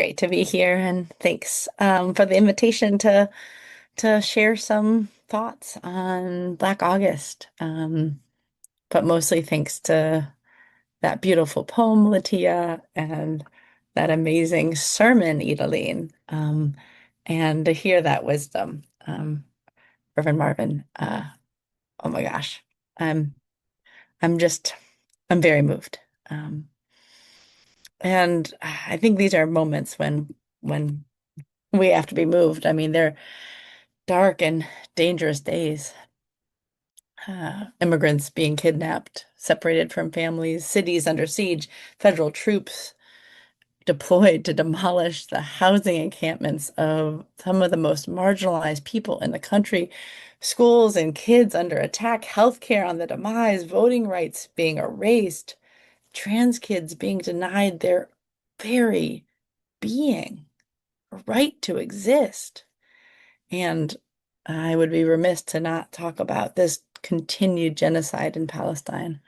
great to be here, and thanks for the invitation to share some thoughts on Black August. But mostly thanks to that beautiful poem, Letiah, and that amazing sermon, Idalin, and to hear that wisdom, Reverend Marvin. Oh my gosh, I'm I'm just I'm very moved. And I think these are moments when we have to be moved. I mean, they're dark and dangerous days. Immigrants being kidnapped, separated from families, cities under siege, federal troops deployed to demolish the housing encampments of some of the most marginalized people in the country, schools and kids under attack, healthcare on the demise, voting rights being erased, trans kids being denied their very being, right to exist. And I would be remiss to not talk about this continued genocide in Palestine,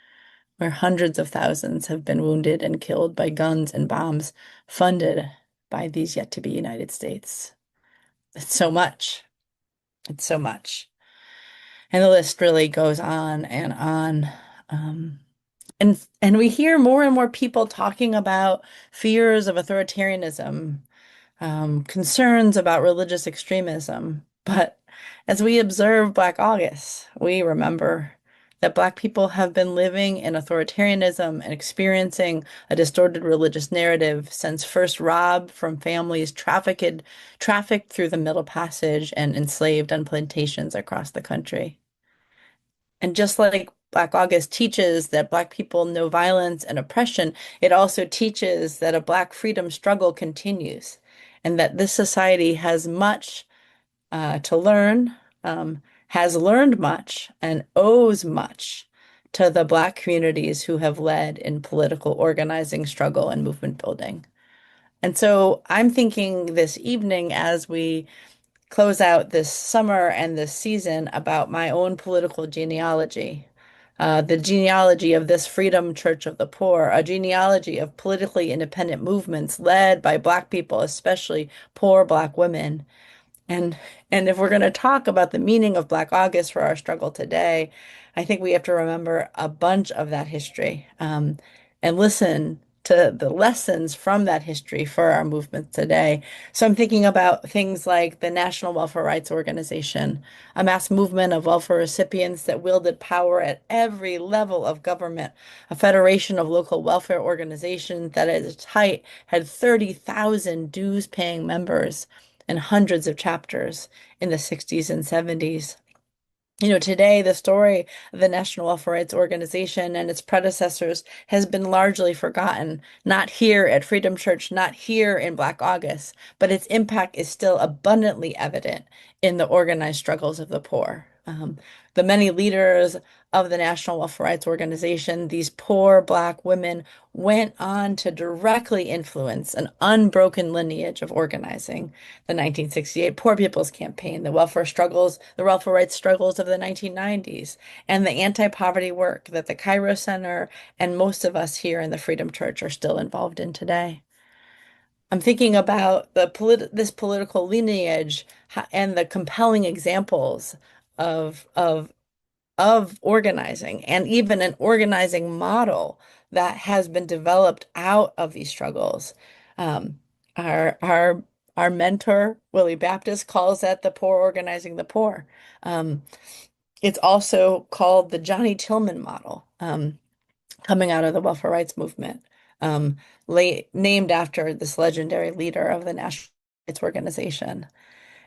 where hundreds of thousands have been wounded and killed by guns and bombs funded by these yet to be United States. It's so much. It's so much. And the list really goes on and on. And we hear more and more people talking about fears of authoritarianism, concerns about religious extremism. But as we observe Black August, we remember that Black people have been living in authoritarianism and experiencing a distorted religious narrative since first robbed from families, trafficked through the Middle Passage, and enslaved on plantations across the country. And just like Black August teaches that Black people know violence and oppression, it also teaches that a Black freedom struggle continues and that this society has much to learn, has learned much, and owes much to the Black communities who have led in political organizing, struggle, and movement building. And so I'm thinking this evening as we close out this summer and this season about my own political genealogy, the genealogy of this Freedom Church of the Poor, a genealogy of politically independent movements led by Black people, especially poor Black women. And and if we're going to talk about the meaning of Black August for our struggle today, I think we have to remember a bunch of that history, and listen to the lessons from that history for our movement today. So I'm thinking about things like the National Welfare Rights Organization, a mass movement of welfare recipients that wielded power at every level of government, a federation of local welfare organizations that at its height had 30,000 dues-paying members and hundreds of chapters in the 60s and 70s. Today, the story of the National Welfare Rights Organization and its predecessors has been largely forgotten, not here at Freedom Church, not here in Black August, but its impact is still abundantly evident in the organized struggles of the poor. The many leaders of the National Welfare Rights Organization, these poor Black women, went on to directly influence an unbroken lineage of organizing. The 1968 Poor People's Campaign, the welfare struggles, the welfare rights struggles of the 1990s, and the anti-poverty work that the Kairos Center and most of us here in the Freedom Church are still involved in today. I'm thinking about this political lineage and the compelling examples of of of organizing and even an organizing model that has been developed out of these struggles. Um, our mentor, Willie Baptist, calls that the poor organizing the poor. Um, it's also called the Johnny Tillman model, coming out of the welfare rights movement, um, named after this legendary leader of the National Rights Organization.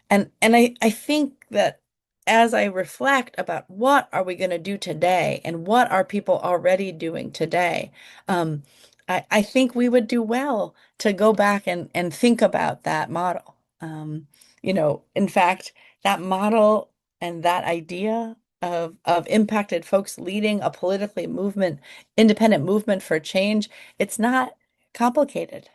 And I think that as I reflect about what are we going to do today and what are people already doing today, um, I think we would do well to go back and think about that model. In fact, that model and that idea of impacted folks leading a independent movement for change, it's not complicated.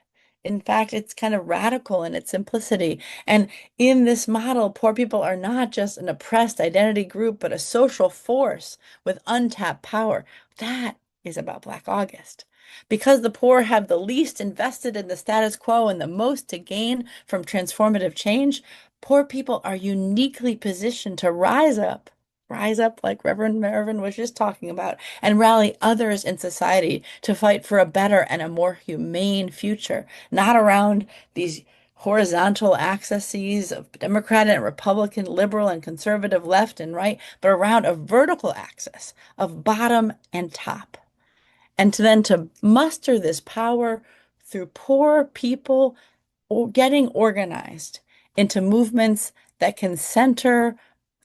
In fact, it's kind of radical in its simplicity. And in this model, poor people are not just an oppressed identity group, but a social force with untapped power. That is about Black August. Because the poor have the least invested in the status quo and the most to gain from transformative change, poor people are uniquely positioned to rise up like Reverend Marvin was just talking about, and rally others in society to fight for a better and a more humane future, not around these horizontal axes of Democrat and Republican, liberal and conservative, left and right, but around a vertical axis of bottom and top. And to muster this power through poor people getting organized into movements that can center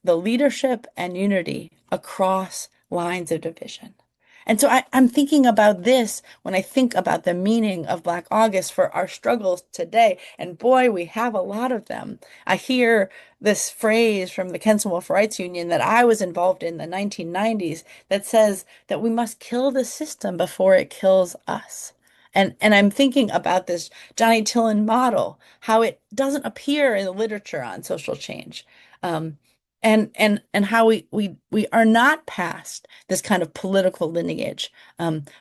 the leadership and unity across lines of division. And so I'm thinking about this when I think about the meaning of Black August for our struggles today. And boy, we have a lot of them. I hear this phrase from the Kensington Rights Union that I was involved in the 1990s that says that we must kill the system before it kills us. And I'm thinking about this Johnny Tillon model, how it doesn't appear in the literature on social change. Um, and how we are not past this kind of political lineage.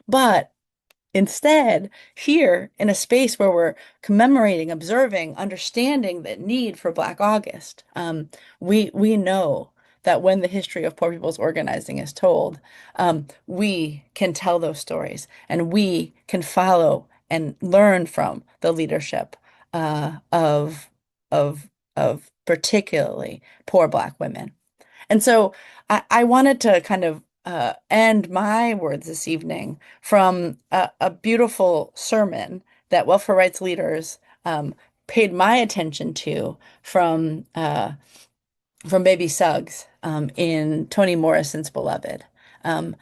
But instead, here in a space where we're commemorating, observing, understanding the need for Black August, we know that when the history of poor people's organizing is told, we can tell those stories and we can follow and learn from the leadership of of particularly poor Black women. And so I wanted to kind of end my words this evening from a beautiful sermon that welfare rights leaders paid my attention to from Baby Suggs in Toni Morrison's Beloved. And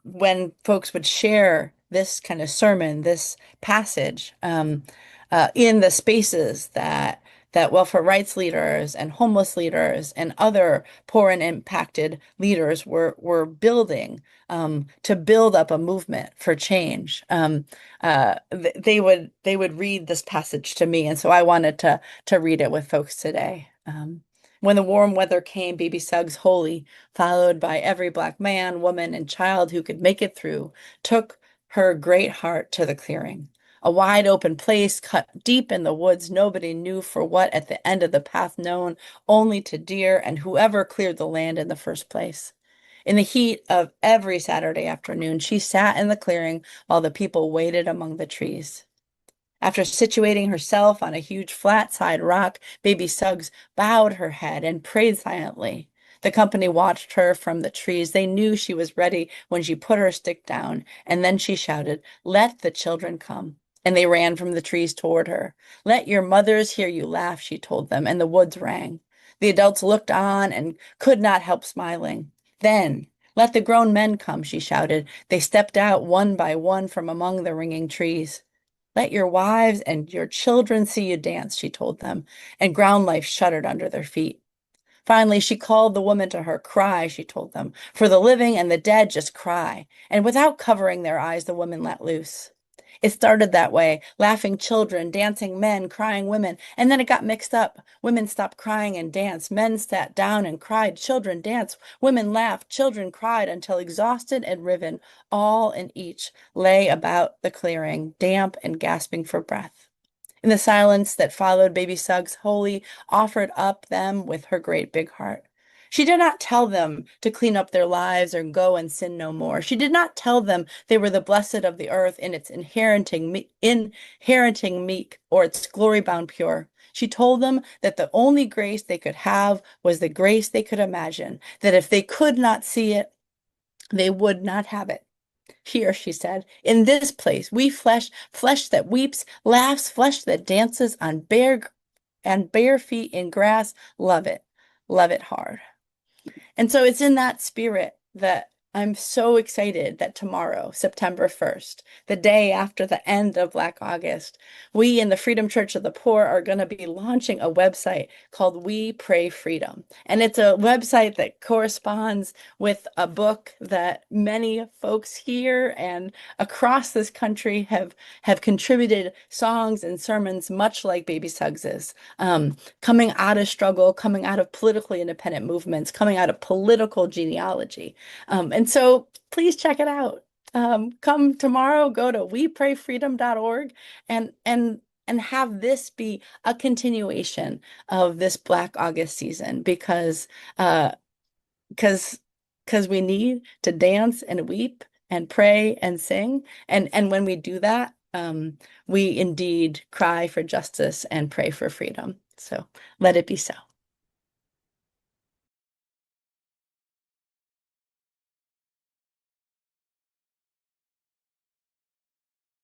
when folks would share this kind of sermon, this passage in the spaces that welfare rights leaders and homeless leaders and other poor and impacted leaders were building to build up a movement for change. They would read this passage to me, and so I wanted to read it with folks today. When the warm weather came, Baby Suggs, Holy, followed by every Black man, woman, and child who could make it through, took her great heart to the clearing. A wide open place cut deep in the woods, nobody knew for what at the end of the path known only to deer and whoever cleared the land in the first place. In the heat of every Saturday afternoon, she sat in the clearing while the people waited among the trees. After situating herself on a huge flat side rock, Baby Suggs bowed her head and prayed silently. The company watched her from the trees. They knew she was ready when she put her stick down, and then she shouted, "Let the children come." And they ran from the trees toward her. "Let your mothers hear you laugh," she told them, and the woods rang. The adults looked on and could not help smiling. Then, "Let the grown men come," she shouted. They stepped out one by one from among the ringing trees. "Let your wives and your children see you dance," she told them, and ground life shuddered under their feet. Finally, she called the woman to her. "Cry," she told them, "for the living and the dead just cry." And without covering their eyes, the woman let loose. It started that way, laughing children, dancing men, crying women, and then it got mixed up. Women stopped crying and danced. Men sat down and cried. Children danced. Women laughed. Children cried until exhausted and riven, all and each lay about the clearing, damp and gasping for breath. In the silence that followed, Baby Suggs, Holy, offered up them with her great big heart. She did not tell them to clean up their lives or go and sin no more. She did not tell them they were the blessed of the earth in its inheriting meek or its glory bound pure. She told them that the only grace they could have was the grace they could imagine, that if they could not see it, they would not have it. "Here," she said, "in this place, we flesh that weeps, laughs, flesh that dances on bare feet in grass, love it hard." And so it's in that spirit that I'm so excited that tomorrow, September 1st, the day after the end of Black August, we in the Freedom Church of the Poor are going to be launching a website called We Pray Freedom. And it's a website that corresponds with a book that many folks here and across this country have contributed songs and sermons, much like Baby Suggs's, coming out of struggle, coming out of politically independent movements, coming out of political genealogy. And so please check it out. Come tomorrow, go to weprayfreedom.org and have this be a continuation of this Black August season uh because because we need to dance and weep and pray and sing. And when we do that, we indeed cry for justice and pray for freedom. So let it be so.